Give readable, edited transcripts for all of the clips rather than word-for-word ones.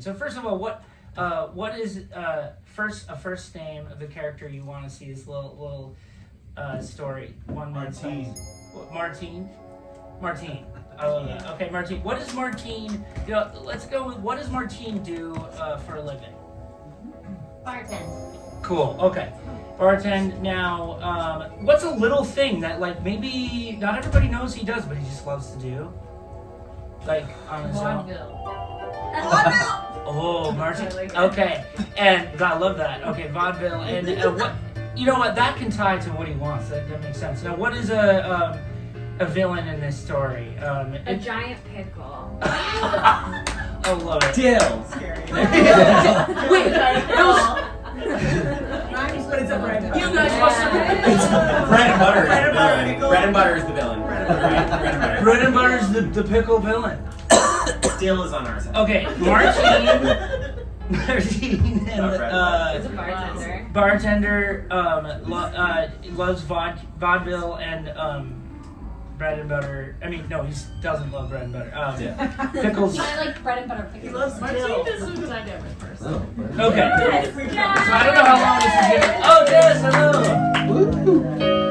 So first of all, what is first name of the character you want to see this little story? Martine. Martine. I love that. Okay, Martine. What does Martine? Let's go with what does Martine do for a living? Bartend. Cool. Okay. Bartend. Now, what's a little thing that like maybe not everybody knows he does, but he just loves to do? Like on his own. Vaudeville. Oh, Martin. Like Okay, and I love that. Okay, vaudeville, and what? You know what? That can tie to what he wants. That makes sense. Now, what is a villain in this story? A giant pickle. I love it. Dill. Wait, Rhymes, but it's a bread. you guys must have. Bread and butter. Bread and butter. Bread and butter is the villain. Bread and butter is the pickle villain. Dill is on our side. Okay, Martine and It's a bartender. loves vaudeville and bread and butter. I mean, no, he doesn't love bread and butter. Pickles. I like bread and butter pickles. He loves Martine dill. is a dynamic person. Okay. Yes. So I don't know how long this is going. Oh, Jess, hello.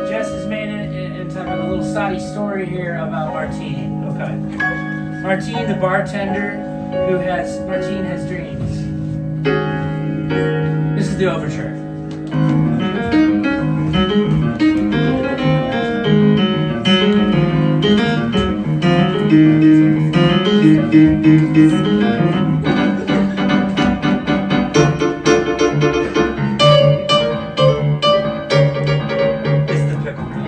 Jess has made it into a little Stoddy story here about Martine. Okay. Martine, the bartender, Martine has dreams. This is the overture. This is the pickle cup.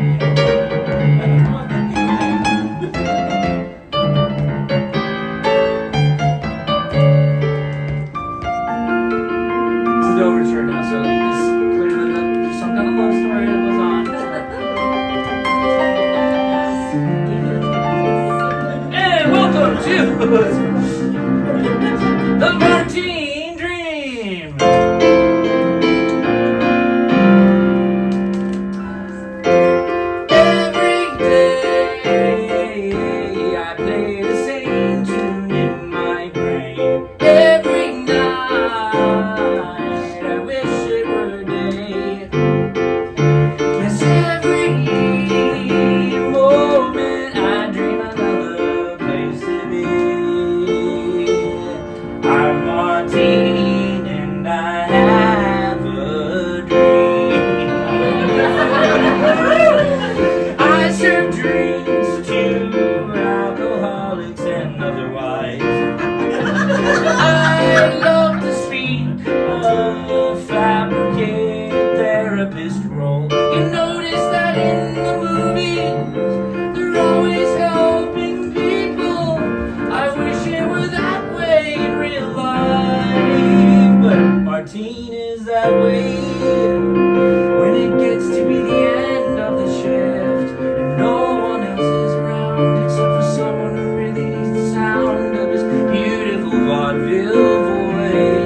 This is the overture now, so like this clearly there's some kind of love story that goes on. And welcome to the Martine Dream. Every day I play the same tune in my brain. Every night I wish it were day. Yes, every moment I dream another place to be. I'm Martine and I have a dream. I serve drinks to alcoholics and otherwise. I love to speak of fabricate therapist role. You notice that in the movies they're always helping people. I wish it were that way in real life, but Martine is that way when it gets to be the end of the shift and no one else is around except for someone who really needs the sound of his beautiful vaudeville voice.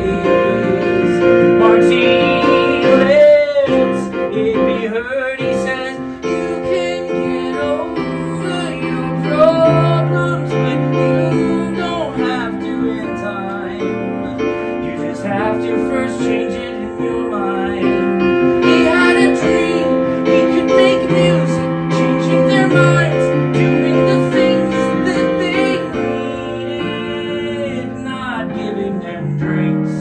Martine lets it be heard, he says, you can get over your problems, but you don't have to in time. You just have to first change it in your mind. He had a dream, he could make music, changing their minds, doing the things that they needed, not giving them drinks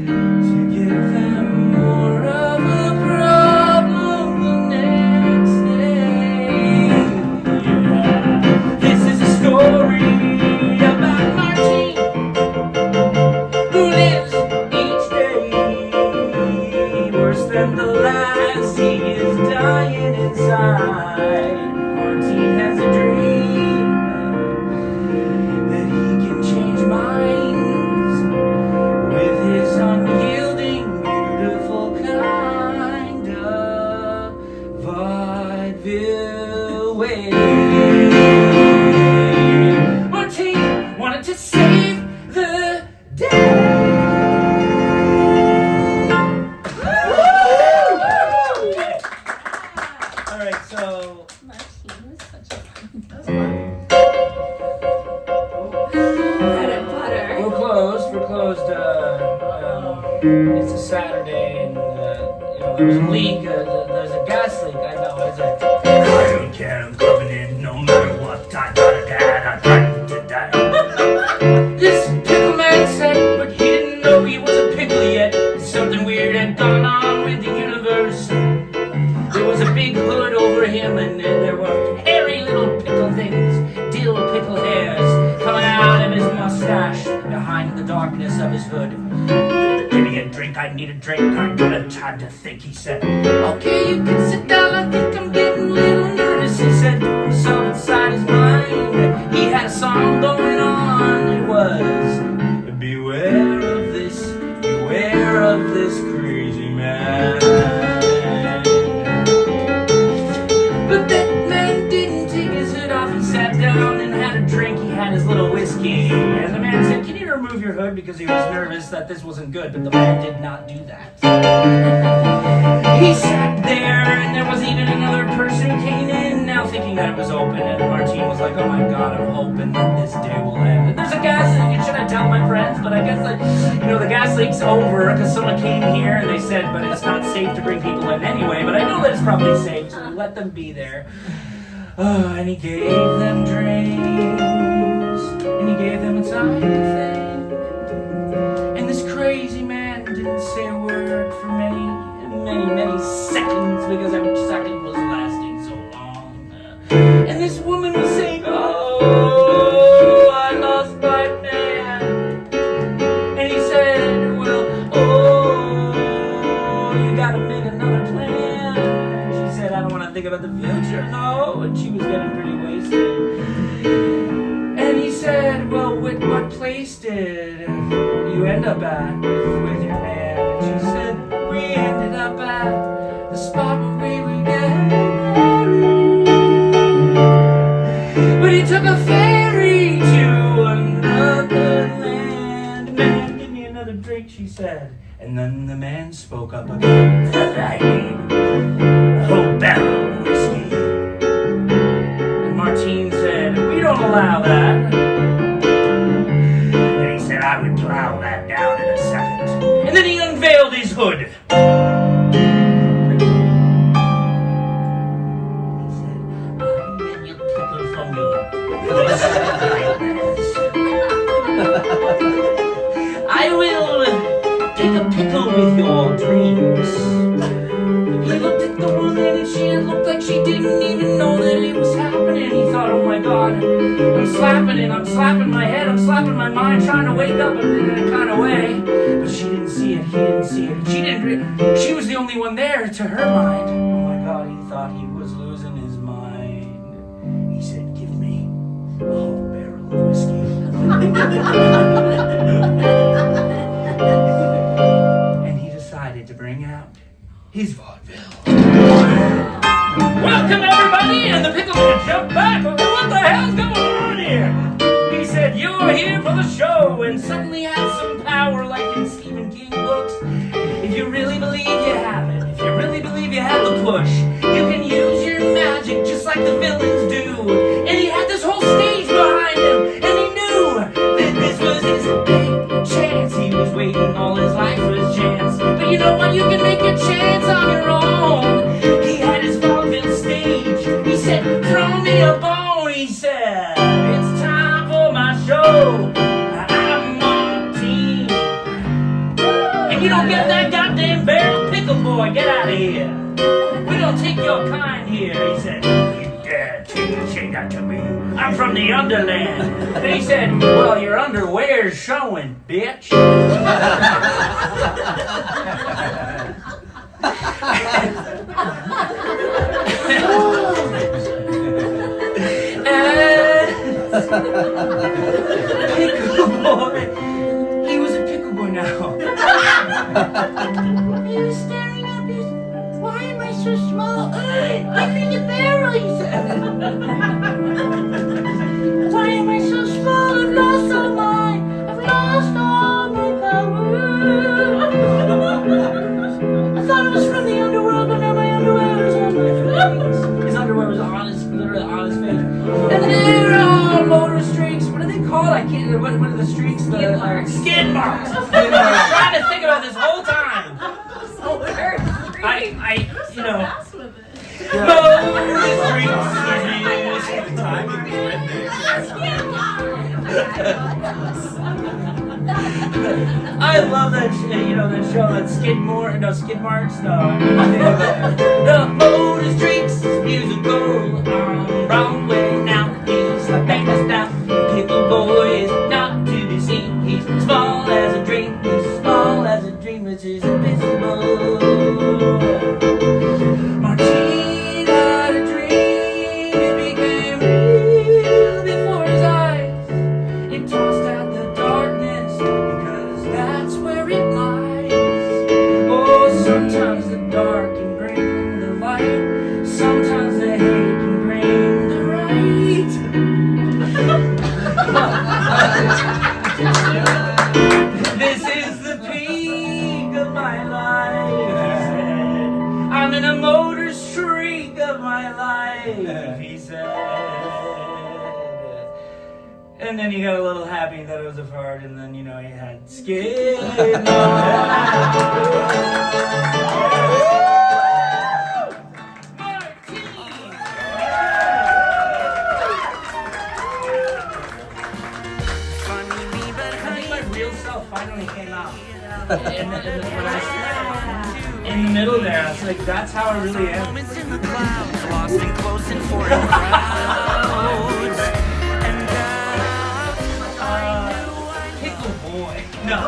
to give them more of a problem the next day. Yeah. This is a story about Martine, who lives each day worse than the last. He is dying inside. Martine has a dream that he can change minds closed. It's a Saturday, and there was a leak. There's a gas leak. I know. I don't care. I'm coming in no matter what. I gotta die. This pickle man said, but he didn't know he was a pickle yet. Something weird had gone on with the universe. There was a big hood over him, and there were hairy little pickle things, dill pickle hairs, coming out of his mustache behind the darkness of his hood. Give me a drink, I need a drink, I don't have time to think, he said. Okay, you can sit down, I think I'm getting a little nervous, he said to himself inside his mind. He had a song going on, it was, beware of this crazy man. But that man didn't take his hood off, he sat down and had a drink, he had his little whiskey, and the man said, can you remove your hood, because he was nervous that this wasn't good, but the man did not do that. He sat there, and there was even another person came in, now thinking that it was open, and Martine was like, oh my god, I'm hoping that this day will end. And there's a gas leak, should I tell my friends? But I guess, the gas leak's over, because someone came here, and they said, but it's not safe to bring people in anyway, but I know that it's probably safe, so we let them be there. And he gave them drinks, and he gave them a time to think. And this crazy man didn't say a word for many seconds, because every second was lasting so long. And this woman was saying, oh, I lost my man. And he said, well, oh, you gotta make another plan. And she said, I don't want to think about the future, no. And she was getting pretty wasted. And he said, well, what place did you end up at with your man? And she said, we ended up at the spot where we would get married. But he took a ferry to another land. Man, give me another drink, she said. And then the man spoke up again. I need a whole barrel of whiskey. And Martine said, we don't allow that. And he said, I would plow that down in a second. And then he unveiled his hood. He said, and you pickle from your I will take a pickle with your dreams. He looked at the woman and she looked like she didn't even know that it was happening. He thought, oh my god, I'm slapping it, I'm slapping my head, I'm slapping my mind, trying to wake up in a kind of way. But she didn't see it, he didn't see it. She was the only one there to her mind. Oh my god, he thought he was losing his mind. He said, give me a whole barrel of whiskey. And he decided to bring out his vaudeville. Welcome everybody, and the pickle man jumped back. What the hell's going on here? He said, you're here for the show, and suddenly had some power like in Stephen King books. If you really believe you have it, if you really believe you have the push, you can use your magic just like the villains do. And he had this whole stage behind him, and he knew that this was his big chance. He was waiting all his life for his chance. But you know what? You can make your chance on your own. He had his vaudeville stage. He said, throw me a bone. He said, it's time for my show. I'm on the team. And you don't get that goddamn barrel pickle boy. Get out of here. We don't take your kind here. He said, you dare to say that to me? I'm from the underland. And he said, well, your underwear's showing, bitch. Pickle boy. He was a pickle boy now. He was staring up. Why am I so small? I'm in the barrel, he said. Why am I so small? I've lost all my power. I thought it was from the underworld, but now my underwear is on my face. His underwear was literally on his face. And they're all motor streaks. What are they called? I can't. What are the streaks? Skid marks. Skid marks. Skid marks. I was trying to think about this whole time. You know. I love that, that show, that Skid Marks, no. The motor streets musical on Broadway now. He's a famous now. Pickle boy is not to be seen. He's small as a dream. He's small as a dream, which is invisible. Martine had a dream. It became real before his eyes. It tossed out the darkness because that's where it lies. Oh, sometimes the dark can bring the light. Sometimes the hate can bring the right. This is the peak of my life, he said. I'm in a motor streak of my life, he said. And then he got a little happy that it was a fart, and then, he had skid finally came out. In the middle there, I was like, that's how I really am. Pickle boy. No.